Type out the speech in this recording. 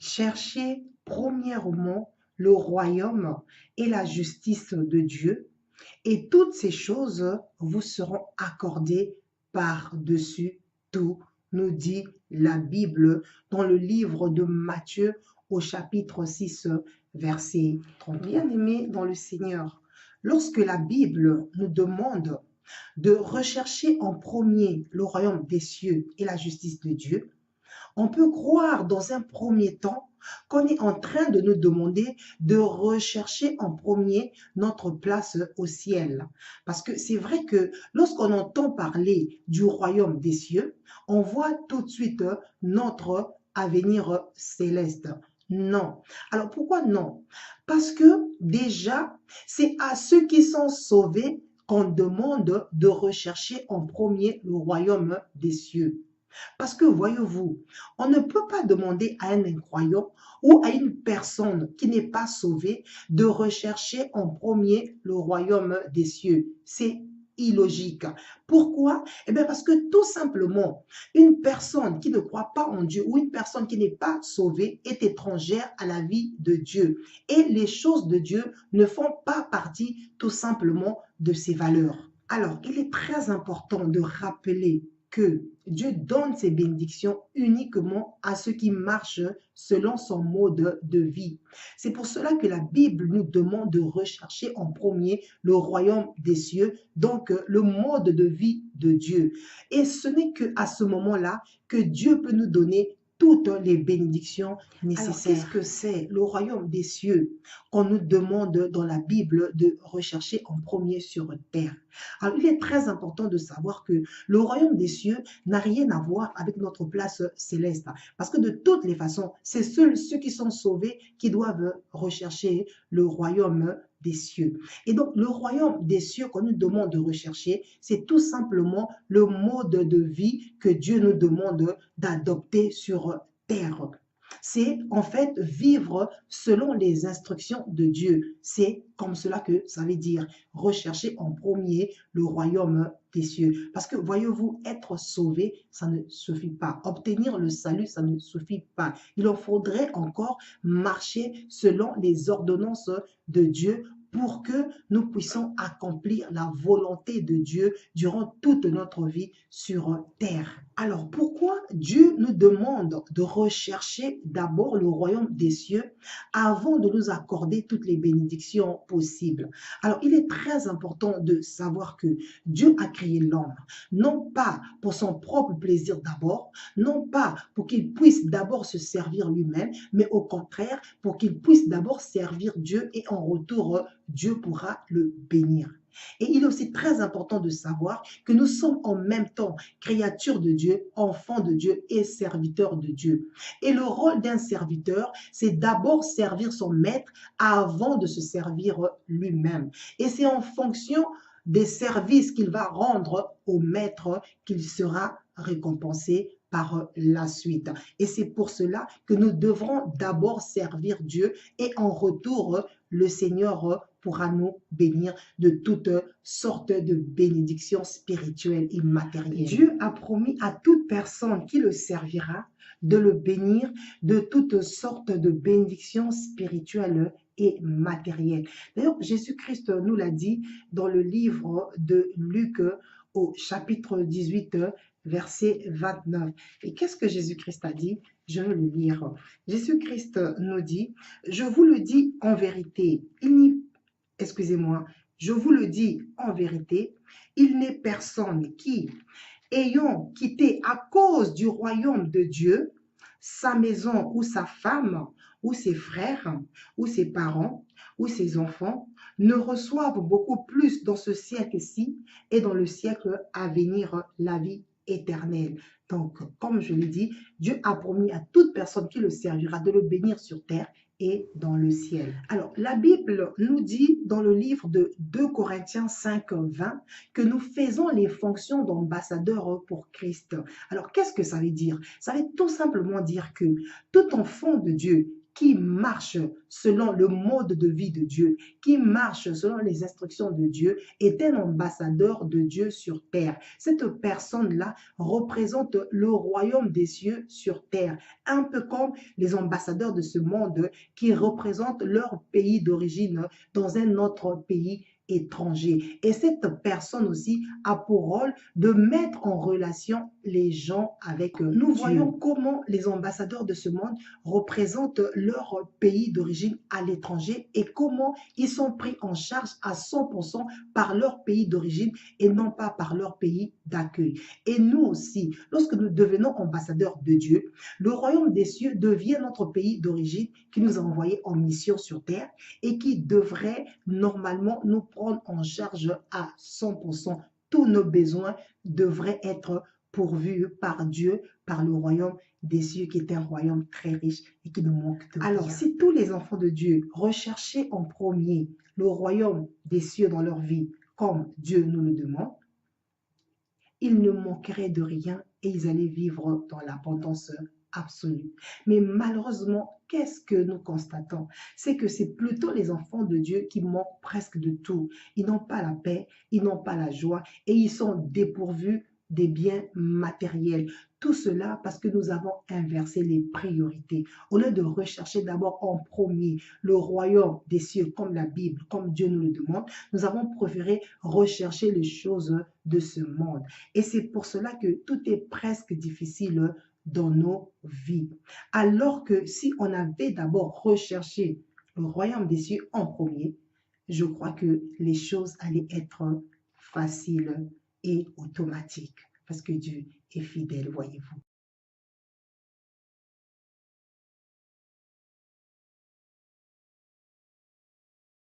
Cherchez premièrement le royaume et la justice de Dieu, et toutes ces choses vous seront accordées par-dessus tout, nous dit la Bible dans le livre de Matthieu au chapitre 6, verset 30. Bien-aimés dans le Seigneur, lorsque la Bible nous demande de rechercher en premier le royaume des cieux et la justice de Dieu, on peut croire dans un premier temps qu'on est en train de nous demander de rechercher en premier notre place au ciel. Parce que c'est vrai que lorsqu'on entend parler du royaume des cieux, on voit tout de suite notre avenir céleste. Non. Alors pourquoi non? Parce que déjà, c'est à ceux qui sont sauvés qu'on demande de rechercher en premier le royaume des cieux. Parce que voyez-vous, on ne peut pas demander à un incroyant ou à une personne qui n'est pas sauvée de rechercher en premier le royaume des cieux. C'est illogique. Pourquoi? Eh bien parce que tout simplement, une personne qui ne croit pas en Dieu ou une personne qui n'est pas sauvée est étrangère à la vie de Dieu. Et les choses de Dieu ne font pas partie tout simplement de ses valeurs. Alors, il est très important de rappeler que Dieu donne ses bénédictions uniquement à ceux qui marchent selon son mode de vie. C'est pour cela que la Bible nous demande de rechercher en premier le royaume des cieux, donc le mode de vie de Dieu. Et ce n'est qu'à ce moment-là que Dieu peut nous donner toutes les bénédictions nécessaires. Alors, qu'est-ce que c'est le royaume des cieux qu'on nous demande dans la Bible de rechercher en premier sur terre? Alors, il est très important de savoir que le royaume des cieux n'a rien à voir avec notre place céleste. Parce que de toutes les façons, c'est seuls ceux qui sont sauvés qui doivent rechercher le royaume des cieux. Et donc, le royaume des cieux qu'on nous demande de rechercher, c'est tout simplement le mode de vie que Dieu nous demande d'adopter sur terre. C'est en fait vivre selon les instructions de Dieu. C'est comme cela que ça veut dire rechercher en premier le royaume des cieux. Parce que voyez-vous, être sauvé, ça ne suffit pas. Obtenir le salut, ça ne suffit pas. Il en faudrait encore marcher selon les ordonnances de Dieu pour que nous puissions accomplir la volonté de Dieu durant toute notre vie sur terre. Alors, pourquoi Dieu nous demande de rechercher d'abord le royaume des cieux avant de nous accorder toutes les bénédictions possibles? Alors, il est très important de savoir que Dieu a créé l'homme, non pas pour son propre plaisir d'abord, non pas pour qu'il puisse d'abord se servir lui-même, mais au contraire, pour qu'il puisse d'abord servir Dieu et en retour, Dieu pourra le bénir. Et il est aussi très important de savoir que nous sommes en même temps créatures de Dieu, enfants de Dieu et serviteurs de Dieu. Et le rôle d'un serviteur, c'est d'abord servir son maître avant de se servir lui-même. Et c'est en fonction des services qu'il va rendre au maître qu'il sera récompensé par la suite. Et c'est pour cela que nous devrons d'abord servir Dieu et en retour, le Seigneur pourra nous bénir de toutes sortes de bénédictions spirituelles et matérielles. Dieu a promis à toute personne qui le servira de le bénir de toutes sortes de bénédictions spirituelles et matérielles. D'ailleurs, Jésus-Christ nous l'a dit dans le livre de Luc au chapitre 18, verset 29. Et qu'est-ce que Jésus-Christ a dit? Je vais le lire. Jésus-Christ nous dit, je vous le dis en vérité, excusez-moi, je vous le dis en vérité, il n'est personne qui, ayant quitté à cause du royaume de Dieu, sa maison ou sa femme, ou ses frères, ou ses parents, ou ses enfants, ne reçoivent beaucoup plus dans ce siècle-ci et dans le siècle à venir la vie éternelle. Donc, comme je l'ai dit, Dieu a promis à toute personne qui le servira de le bénir sur terre et dans le ciel. Alors, la Bible nous dit dans le livre de 2 Corinthiens 5, 20 que nous faisons les fonctions d'ambassadeurs pour Christ. Alors, qu'est-ce que ça veut dire? Ça veut tout simplement dire que tout enfant de Dieu qui marche selon le mode de vie de Dieu, qui marche selon les instructions de Dieu, est un ambassadeur de Dieu sur terre. Cette personne-là représente le royaume des cieux sur terre, un peu comme les ambassadeurs de ce monde qui représentent leur pays d'origine dans un autre pays étranger. Et cette personne aussi a pour rôle de mettre en relation les gens avec Nous voyons comment les ambassadeurs de ce monde représentent leur pays d'origine à l'étranger et comment ils sont pris en charge à 100% par leur pays d'origine et non pas par leur pays d'accueil. Et nous aussi, lorsque nous devenons ambassadeurs de Dieu, le royaume des cieux devient notre pays d'origine qui nous a envoyés en mission sur terre et qui devrait normalement nous prendre en charge à 100%. Tous nos besoins devraient être pourvus par Dieu, par le royaume des cieux qui est un royaume très riche et qui ne manque de rien. Alors, si tous les enfants de Dieu recherchaient en premier le royaume des cieux dans leur vie, comme Dieu nous le demande, ils ne manqueraient de rien et ils allaient vivre dans l'abondance absolue. Mais malheureusement, qu'est-ce que nous constatons? C'est que c'est plutôt les enfants de Dieu qui manquent presque de tout. Ils n'ont pas la paix, ils n'ont pas la joie et ils sont dépourvus des biens matériels. Tout cela parce que nous avons inversé les priorités. Au lieu de rechercher d'abord en premier le royaume des cieux, comme la Bible, comme Dieu nous le demande, nous avons préféré rechercher les choses de ce monde. Et c'est pour cela que tout est presque difficile dans nos vies. Alors que si on avait d'abord recherché le royaume des cieux en premier, je crois que les choses allaient être faciles et automatiques parce que Dieu est fidèle, voyez-vous.